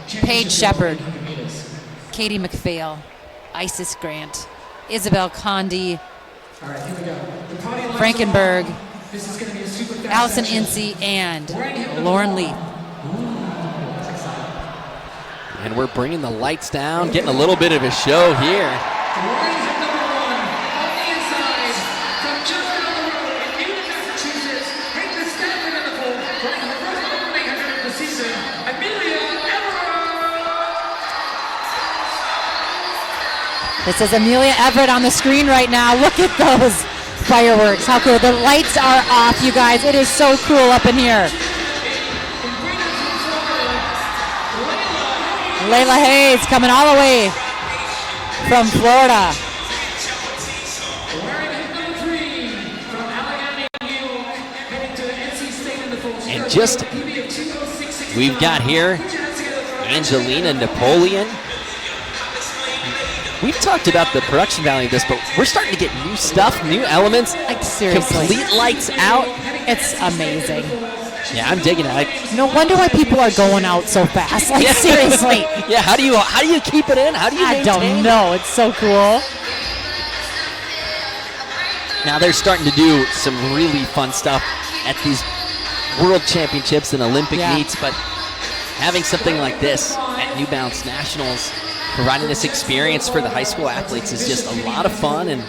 Paige Shepard, Katie McPhail, Isis Grant, Isabel Condi, Frankenberg, Allison Ince, and Lauren Leith. And we're bringing the lights down, getting a little bit of a show here. This is Amelia Everett on the screen right now. Look at those fireworks. How cool. The lights are off, you guys. It is so cool up in here. Layla Hayes coming all the way from Florida. And just, we've got here Angelina Napoleon. We've talked about the production value of this, but we're starting to get new stuff, new elements. Like, seriously. Complete lights out. It's amazing. Yeah, I'm digging it. No wonder why people are going out so fast. Like, seriously. Yeah, how do you keep it in? How do you maintain? I don't know. It's so cool. Now they're starting to do some really fun stuff at these World Championships and Olympic meets, but having something like this at New Balance Nationals, providing this experience for the high school athletes is just a lot of fun. And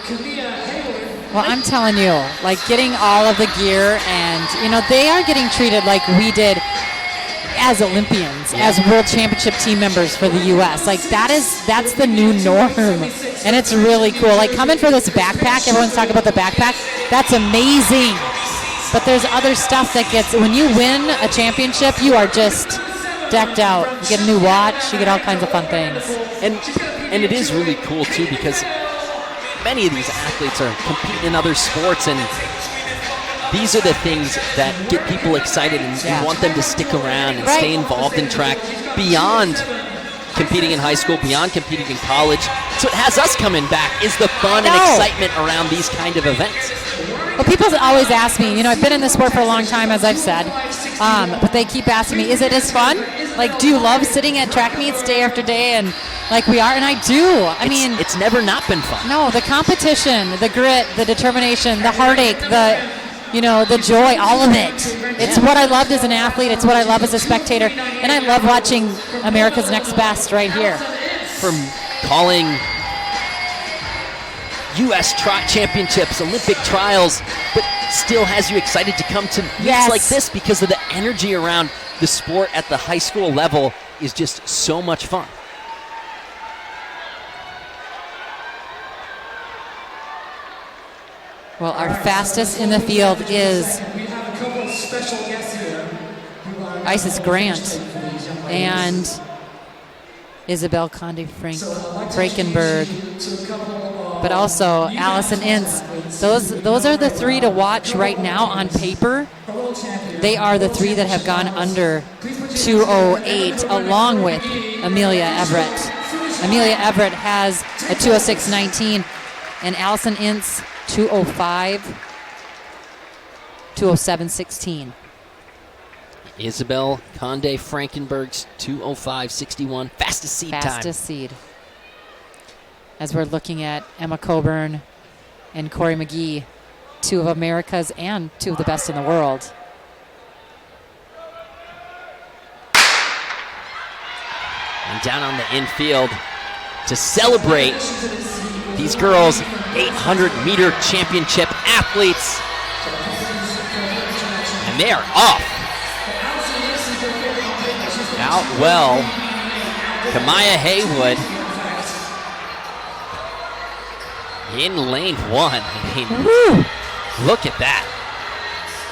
well, I'm telling you, like, getting all of the gear, and, you know, they are getting treated like we did as Olympians, as World Championship team members for the U.S. Like, that's the new norm, and it's really cool. Like, coming for this backpack, everyone's talking about the backpack, that's amazing. But there's other stuff that gets, when you win a championship, you are just decked out. You get a new watch, you get all kinds of fun things. And it is really cool, too, because many of these athletes are competing in other sports, and these are the things that get people excited and want them to stick around and stay involved in track beyond competing in high school, beyond competing in college. So it has us coming back, is the fun and excitement around these kind of events. Well, people always ask me, you know, I've been in this sport for a long time, as I've said, but they keep asking me, is it as fun? Like, do you love sitting at track meets day after day, and like we are? And I do. I mean, it's never not been fun. No, the competition, the grit, the determination, the heartache, the joy, all of it. It's what I loved as an athlete. It's what I love as a spectator. And I love watching America's Next Best right here. From calling U.S. track championships, Olympic trials, but still has you excited to come to meets like this because of the energy around the sport at the high school level is just so much fun. Well, our fastest in the field is Isis Grant and Isabel Condi Frankenberg, but also Allison Ince. Those are the three to watch right now on paper. They are the three that have gone under 2:08, along with Amelia Everett. Amelia Everett has a 2:06.19, and Allison Ince 2:05, 2:07.16. Isabel Condi Frankenberg's 2:05.61, fastest seed time. Fastest seed. As we're looking at Emma Coburn and Corey McGee, two of America's and two of the best in the world. And down on the infield to celebrate these girls' 800-meter championship athletes. And they are off. Out well, Kamaya Haywood in lane one. I mean, look at that.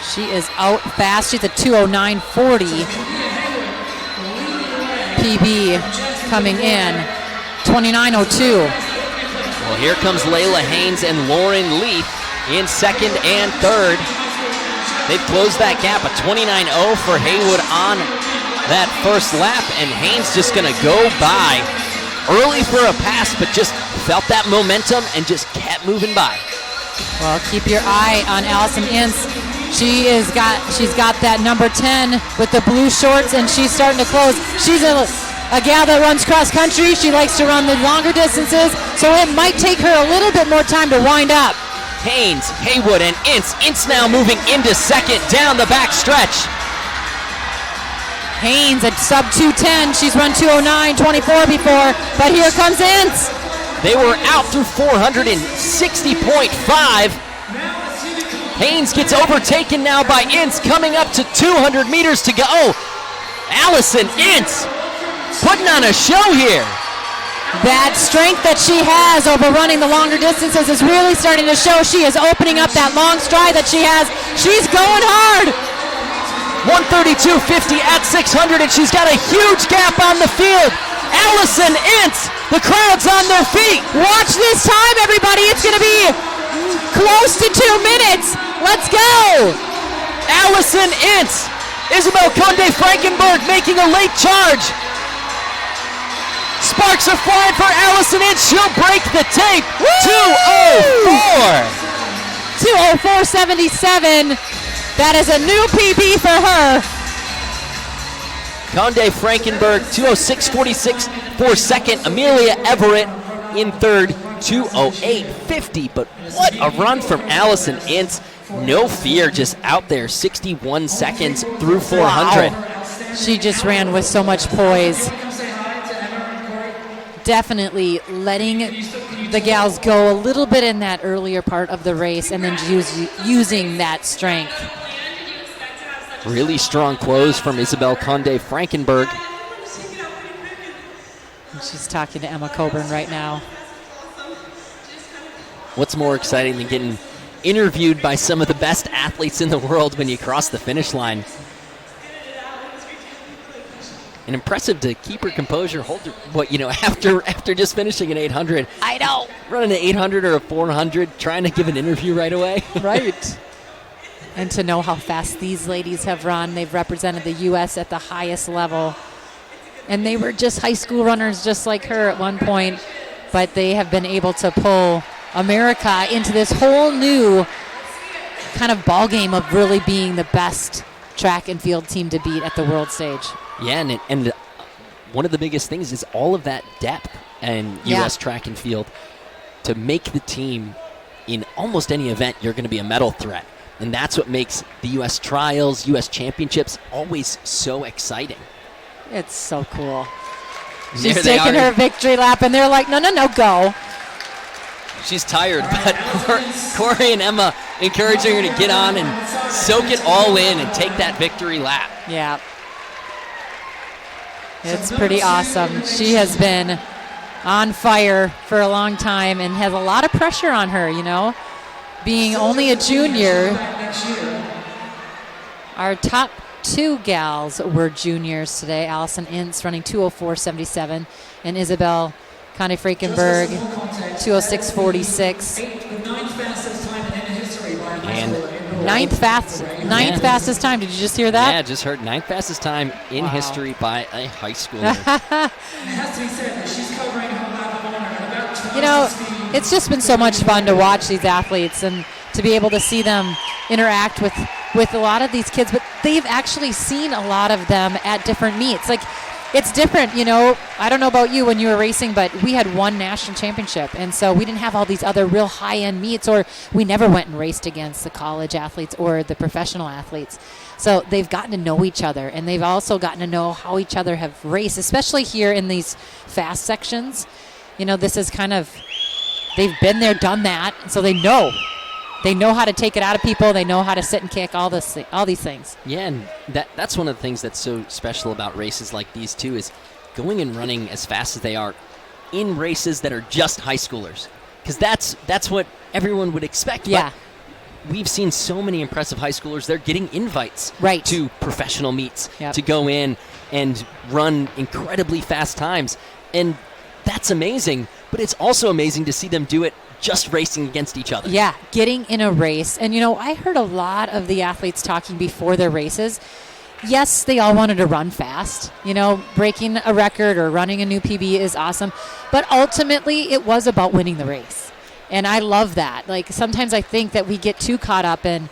She is out fast. She's a 2:09.40 PB coming in. 29:02. Well, here comes Layla Haynes and Lauren Leith in second and third. They've closed that gap, a 29:0 for Haywood on that first lap, and Haynes just gonna go by early for a pass, but just felt that momentum and just kept moving by. Well, keep your eye on Allison Ince. She's got that number 10 with the blue shorts, and she's starting to close. She's a a gal that runs cross country. She likes to run the longer distances, so it might take her a little bit more time to wind up. Haynes, Haywood, and Ince. Ince now moving into second down the back stretch. Haynes at sub 210. She's run 209.24 before, but here comes Ince. They were out through 460.5. Haynes gets overtaken now by Ince, coming up to 200 meters to go. Allison Ince putting on a show here. That strength that she has over running the longer distances is really starting to show. She is opening up that long stride that she has. She's going hard. 132.50 at 600, and she's got a huge gap on the field. Allison Ince, the crowd's on their feet. Watch this time, everybody. It's going to be close to 2 minutes. Let's go. Allison Ince, Isabel Conde Frankenberg making a late charge. Sparks are flying for Allison Ince. She'll break the tape. 2:04. 2:04.77. That is a new PB for her. Conde Frankenberg, 2:06.46 for second. Amelia Everett in third, 2:08.50. But what a run from Allison Ince. No fear, just out there, 61 seconds through 400. Wow. She just ran with so much poise. Definitely letting the gals go a little bit in that earlier part of the race and then using that strength. Really strong close from Isabel Conde Frankenberg. She's talking to Emma Coburn right now. What's more exciting than getting interviewed by some of the best athletes in the world when you cross the finish line? And impressive to keep her composure, after just finishing an 800. I know. Running an 800 or a 400, trying to give an interview right away. Right. And to know how fast these ladies have run. They've represented the U.S. at the highest level. And they were just high school runners just like her at one point. But they have been able to pull America into this whole new kind of ball game of really being the best track and field team to beat at the world stage. Yeah, and one of the biggest things is all of that depth in U.S. track and field. To make the team in almost any event, you're going to be a medal threat. And that's what makes the U.S. trials, U.S. championships always so exciting. It's so cool. She's taking her victory lap, and they're like, no, go. She's tired, but Corey and Emma encouraging her to get on and soak it all in and take that victory lap. Yeah. It's pretty awesome. She has been on fire for a long time and has a lot of pressure on her, being only a junior. Our top two gals were juniors today. Allison Ince running 2:04.77 and Isabel Conde Frankenberg 2:06.46. And ninth fastest time. Did you just hear that? Yeah, just heard ninth fastest time in history by a high schooler. It's just been so much fun to watch these athletes and to be able to see them interact with a lot of these kids. But they've actually seen a lot of them at different meets. Like, it's different, I don't know about you when you were racing, but we had one national championship. And so we didn't have all these other real high-end meets, or we never went and raced against the college athletes or the professional athletes. So they've gotten to know each other, and they've also gotten to know how each other have raced, especially here in these fast sections. This is kind of, they've been there, done that, so they know. They know how to take it out of people. They know how to sit and kick, all these things. Yeah, and that's one of the things that's so special about races like these, too, is going and running as fast as they are in races that are just high schoolers. Because that's what everyone would expect. Yeah. But we've seen so many impressive high schoolers. They're getting invites to professional meets to go in and run incredibly fast times. And that's amazing. But it's also amazing to see them do it just racing against each other. Yeah, getting in a race. And, I heard a lot of the athletes talking before their races. Yes, they all wanted to run fast. Breaking a record or running a new PB is awesome. But ultimately, it was about winning the race. And I love that. Like, sometimes I think that we get too caught up in,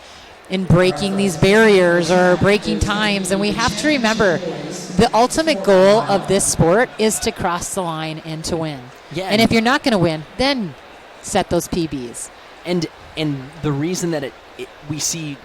in breaking these barriers or breaking times. And we have to remember the ultimate goal of this sport is to cross the line and to win. Yeah, and if you're not going to win, then set those PBs. And the reason that we see